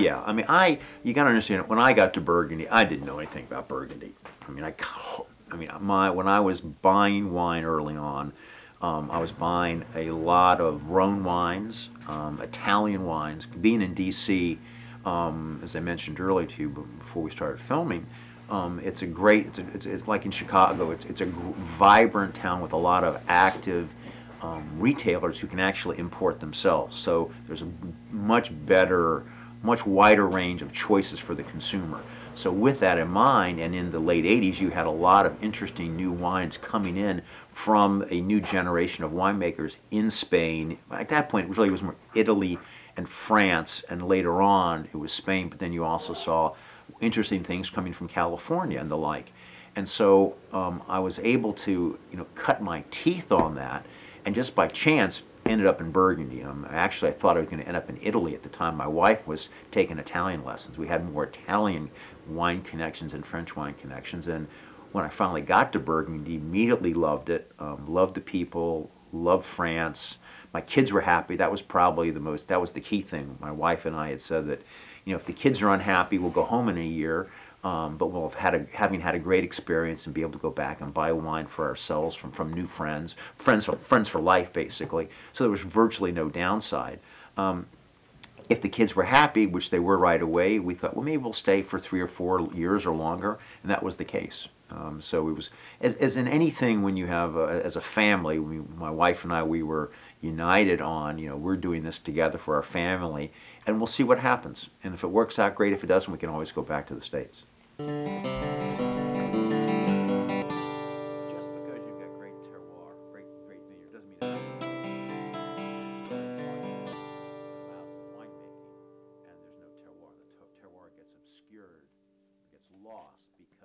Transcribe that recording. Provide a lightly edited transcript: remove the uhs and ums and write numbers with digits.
yeah. I mean, you got to understand, when I got to Burgundy, I didn't know anything about Burgundy. I mean, when I was buying wine early on, I was buying a lot of Rhone wines, Italian wines. Being in D.C., as I mentioned earlier to you before we started filming, it's like in Chicago. It's a vibrant town with a lot of active retailers who can actually import themselves. So there's a much better, much wider range of choices for the consumer. So with that in mind, and in the late 80s, you had a lot of interesting new wines coming in from a new generation of winemakers in Spain. At that point, it really was more Italy and France, and later on it was Spain, but then you also saw interesting things coming from California and the like. And so I was able to, cut my teeth on that, and just by chance ended up in Burgundy. Actually, I thought I was going to end up in Italy at the time. My wife was taking Italian lessons. We had more Italian wine connections and French wine connections. And when I finally got to Burgundy, immediately loved it, loved the people, loved France. My kids were happy. That was probably that was the key thing. My wife and I had said that, if the kids are unhappy, we'll go home in a year. But we'll have having had a great experience and be able to go back and buy wine for ourselves from new friends for life, basically. So there was virtually no downside. If the kids were happy, which they were right away, we thought, well, maybe we'll stay for 3 or 4 years or longer, and that was the case. So it was, as in anything, when you have, as a family, my wife and I, we were united on, we're doing this together for our family, and we'll see what happens. And if it works out, great. If it doesn't, we can always go back to the States. Just because you've got great terroir, great vineyard, doesn't mean it's lousy winemaking and there's no terroir. The terroir gets obscured, gets lost because